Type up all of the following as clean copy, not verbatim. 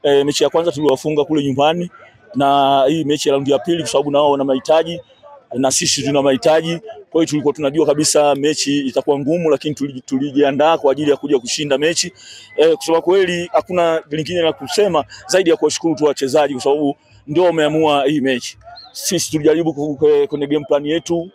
mechi ya kwanza tuliwafunga kule nyumbani, na hii mechi ya raundi ya pili kwa sababu nao wana mahitaji na sisi tuna mahitaji. Kwa hiyo tulikuwa tunajua kabisa mechi itakuwa ngumu, lakini tulijiandaa kwa ajili ya kuja kushinda mechi. Kusema kweli hakuna lingine la kusema zaidi ya kuwashukuru tu wachezaji kwa sababu ndio wameamua hii mechi. Sisi tulijaribu kwenye game plan yetu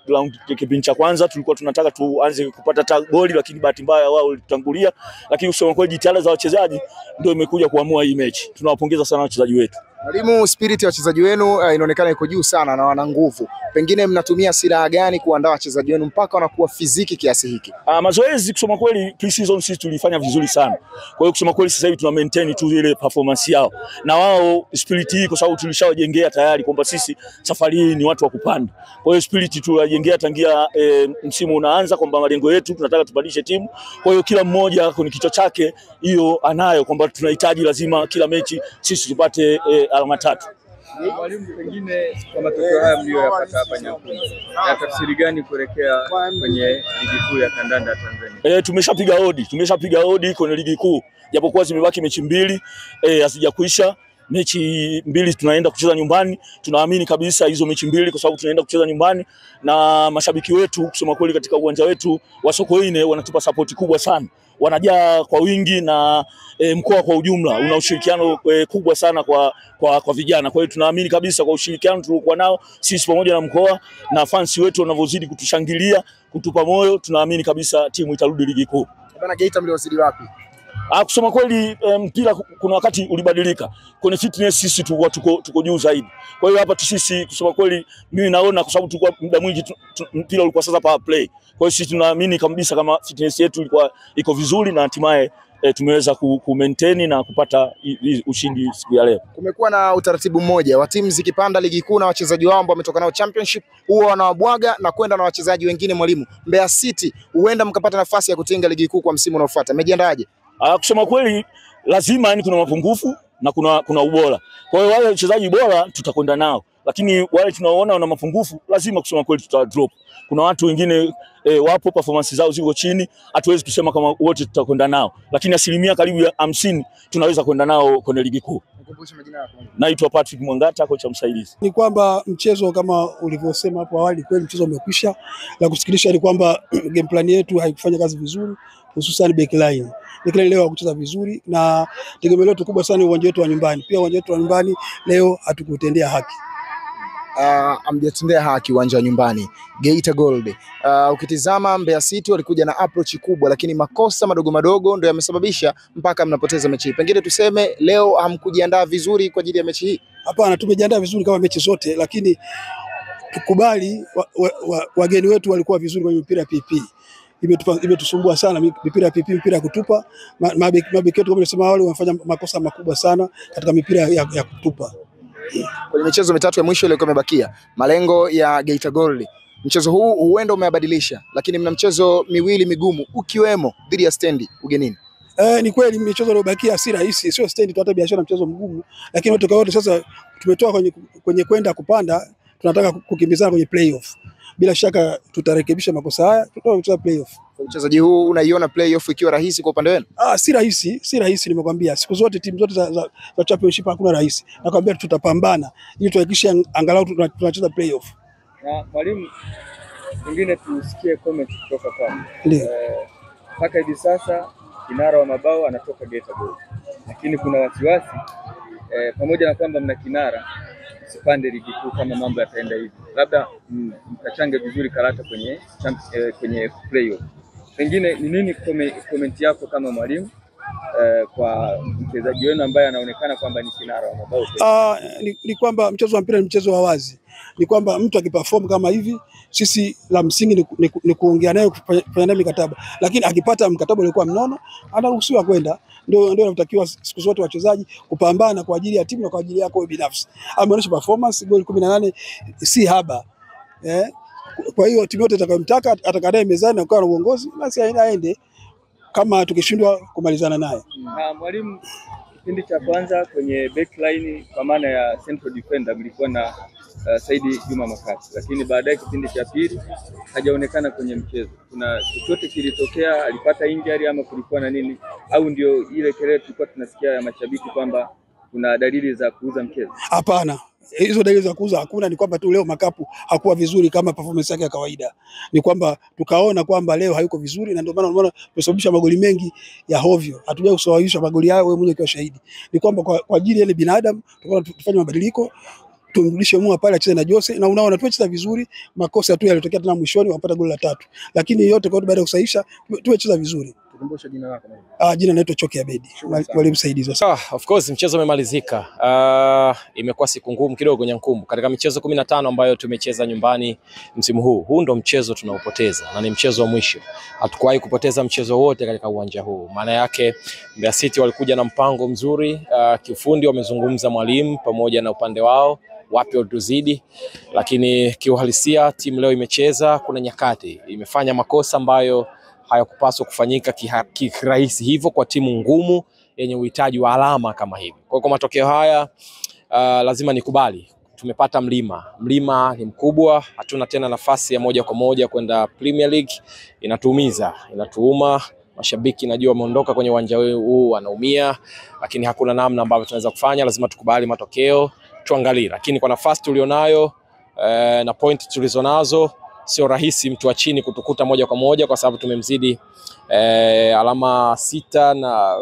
kipindi cha kwanza tulikuwa tunataka tuanze kupata goli, lakini bahati mbaya wao walitangulia, lakini kusema kweli jitihada za wachezaji ndio imekuja kuamua hii mechi. Tunawapongeza sana wachezaji wetu. Mwalimu, spirit ya wachezaji wenu inaonekana iko juu sana na wana nguvu. Pengine mnatumia silaha gani kuandaa wachezaji wenu mpaka wanakuwa fiziki kiasi hiki? Mazoezi kusema kweli pre-season sisi tulifanya vizuri sana. Kwa hiyo kusema kweli sasa hivi tuna maintain tu ile performance yao. Na wao spirit hii kwa sababu tulishawajengea tayari kwamba sisi safari hii ni watu wa kupanda. Kwa hiyo spirit tulijengea tangia msimu unaanza kwamba malengo yetu tunataka tubadilishe timu. Kwa hiyo kila mmoja kwenye kichwa chake hiyo anayo kwamba tunahitaji lazima kila mechi sisi tupate alama 3. Mwalimu, pengine kwa matokeo haya mlioyapata hapa Nyakunde, na tafsiri gani kuelekea kwenye ligi kuu ya kandanda ya Tanzania? Tumeshapiga hodi kwenye ligi kuu. Japokuwa zimebaki mechi 2 hazijakwisha. Mechi 2 tunaenda kucheza nyumbani. Tunaamini kabisa hizo mechi 2 kwa sababu tunaenda kucheza nyumbani, na mashabiki wetu kusema kweli katika uwanja wetu wa Sokoine wanatupa support kubwa sana. Wanajaa kwa wingi na mkoa kwa ujumla una ushirikiano kubwa sana kwa vijana. Kwa hiyo tunaamini kabisa kwa ushirikiano tuliokuwa nao sisi pamoja na mkoa na fans wetu wanavyozidi kutushangilia, kutupa moyo, tunaamini kabisa timu itarudi ligi kuu. Bana, Geita mliozidi wapi? Kusema kweli mpira kuna wakati ulibadilika. Kwenye fitness sisi tuko juu zaidi. Kwa hiyo hapa sisi kusema kweli mimi naona kwa sababu tulikuwa muda mwingi mpira ulikuwa sasa power play. Kwa hiyo sisi tunaamini kabisa kama fitness yetu ilikuwa iko vizuri na hatimaye tumeweza ku maintain na kupata ushindi siku ya leo. Kumekuwa na utaratibu mmoja wa timu zikipanda ligi kuu na wachezaji wao ambao wametoka nao championship huwa wanawabwaga na kwenda na wachezaji wengine. Mwalimu, Mbeya City huenda mkapata nafasi ya kutinga ligi kuu kwa msimu unaofuata. Mmejiandaaje? Kusema kweli lazima kuna mapungufu na kuna ubora. Kwa hiyo wale wachezaji bora tutakwenda nao, lakini wale tunaoona wana mapungufu lazima kusema kweli tutadrop. Kuna watu wengine wapo performance zao ziko chini, hatuwezi kusema kama wote tutakwenda nao, lakini asilimia karibu ya 50 tunaweza kwenda nao kwenye ligi kuu. Naitwa Patrick Mwangata, kocha msaidizi. Ni kwamba mchezo kama ulivyosema hapo awali, kweli mchezo umekwisha. La kusikilisha ni kwamba game plan yetu haikufanya kazi vizuri, hususan backline. Backline leo hakucheza vizuri na tegemeo letu kubwa sana uwanja wetu wa nyumbani. Pia uwanja wetu wa nyumbani leo hatukutendea haki. Amjatendea haki uwanja wa nyumbani Geita Gold. Ukitizama Mbeya City walikuja na approach kubwa, lakini makosa madogo ndio yamesababisha mpaka mnapoteza mechi hii. Pengine tuseme leo hamkujiandaa vizuri kwa ajili ya mechi hii? Hapana, tumejiandaa vizuri kama mechi zote, lakini tukubali wageni wetu walikuwa vizuri kwenye mpira ya PP. Imetusumbua sana mipira ya PP, mpira ya kutupa. Mabeki wetu kama nimesema wale wamefanya makosa makubwa sana katika mipira ya kutupa. Kwenye michezo 3 ya mwisho ile imebakia, malengo ya Geita Gold, mchezo huu huenda umebadilisha, lakini mna mchezo 2 migumu ukiwemo dhidi ya Stendi ugenini. Ni kweli michezo iliyobakia si rahisi, sio Stendi tu, hata Biashara mchezo mgumu, lakini wote kwa wote sasa tumetoka kwenye kwenda kupanda, tunataka kukimbizana kwenye playoff. Bila shaka tutarekebisha makosa haya, tutacheza playoff. Mchezaji huu unaiona playoff ikiwa rahisi kwa upande wenu? Si rahisi nimekwambia. Siku zote timu zote za championship hakuna rahisi. Nakwambia tutapambana ili tuhakikishe angalau tunacheza playoff. Na mwalimu, pengine tusikie comment kutoka kwako. Ndio. Mpaka hivi sasa kinara wa mabao anatoka Geita Gold. Lakini kuna wasiwasi pamoja na kwamba mna kinara, usipande ligi kuu kama mambo yataenda hivi. Labda mkachange vizuri karata kwenye playoff. Pengine ni nini comment yako kama mwalimu kwa mchezaji wenu ambaye anaonekana kwamba ni kinara wa mabao? Ni kwamba mchezo wa mpira ni mchezo wa wazi. Ni kwamba mtu akiperform kama hivi, sisi la msingi ni kuongea naye, kufanya naye mikataba. Lakini akipata mkataba uliokuwa mnono, anaruhusiwa kwenda. Ndio inatakiwa siku zote wachezaji kupambana kwa ajili ya timu na kwa ajili yako binafsi. Ameonyesha performance, goli 18 si haba. Kwa hiyo timu yote itakayomtaka atakadae mezani na kwa uongozi, basi aende kama tukishindwa kumalizana naye. Na mwalimu, kipindi cha kwanza kwenye backline kwa maana ya central defender mlikuwa na Saidi Juma Makati, lakini baadaye kipindi cha pili hajaonekana kwenye mchezo. Kuna chochote kilitokea, alipata injury ama kulikuwa na nini, au ndio ile kelele tulikuwa tunasikia ya mashabiki kwamba kuna dalili za kuuza mchezo? Hapana. Hizo dalili za kuuza hakuna, ni kwamba tu leo Makapu hakuwa vizuri kama performance yake ya kawaida. Ni kwamba tukaona kwamba leo hayuko vizuri na ndio maana unaona tumesababisha magoli mengi ya hovyo. Hatuja kusawazisha magoli hayo, wewe mwenyewe ukiwa shahidi. Ni kwamba kwa ajili ya binadamu tukaona tufanye mabadiliko, tumrudishe Mua pale acheze na Jose, na unaona tumecheza vizuri. Makosa tu yalitokea tena mwishoni wapata goli la 3. Lakini yote kwa baada ya kusahisha tumecheza vizuri. Tukumbushe jina lako. Jina naitwa Choki Abedi. Wale msaidizi. Of course mchezo umemalizika. Imekuwa siku ngumu kidogo Nyankumbu. Katika michezo 15 ambayo tumecheza nyumbani msimu huu, huu ndo mchezo tunaopoteza na ni mchezo wa mwisho. Hatukuwahi kupoteza mchezo wote katika uwanja huu. Maana yake Mbeya City walikuja na mpango mzuri, kiufundi wamezungumza mwalimu pamoja na upande wao wapi watuzidi, lakini kiuhalisia timu leo imecheza, kuna nyakati imefanya makosa ambayo hayakupaswa kufanyika kirahisi hivyo kwa timu ngumu yenye uhitaji wa alama kama hivi. Kwa matokeo haya lazima nikubali, tumepata mlima ni mkubwa, hatuna tena nafasi ya moja kwa moja kwenda Premier League. Inatuumiza, inatuuma. Mashabiki najua wameondoka kwenye uwanja huu wanaumia, lakini hakuna namna ambayo tunaweza kufanya, lazima tukubali matokeo, tuangalie. Lakini kwa nafasi tulionayo na point tulizonazo, sio rahisi mtu wa chini kutukuta moja kwa moja kwa sababu tumemzidi alama 6 na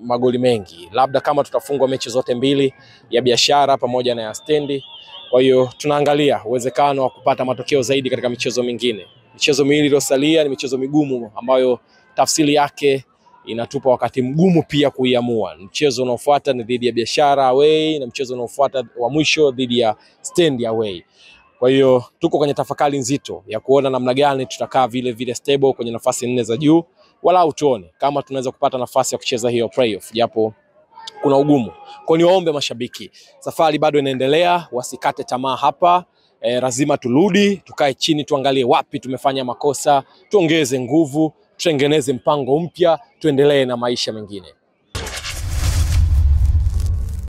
magoli mengi. Labda kama tutafungwa mechi zote mbili, ya Biashara pamoja na ya Stendi. Kwa hiyo tunaangalia uwezekano wa kupata matokeo zaidi katika michezo mingine. Michezo miwili iliyosalia ni michezo migumu ambayo tafsiri yake inatupa wakati mgumu pia kuiamua. Mchezo unaofuata ni dhidi ya Biashara away na mchezo unaofuata wa mwisho dhidi ya Stendi away. Kwa hiyo tuko kwenye tafakari nzito ya kuona namna gani tutakaa vile stable kwenye nafasi 4 za juu, wala tuone kama tunaweza kupata nafasi ya kucheza hiyo playoff, japo kuna ugumu. Kwa niwaombe mashabiki, safari bado inaendelea, wasikate tamaa hapa. Lazima turudi, tukae chini, tuangalie wapi tumefanya makosa, tuongeze nguvu, tutengeneze mpango mpya, tuendelee na maisha mengine.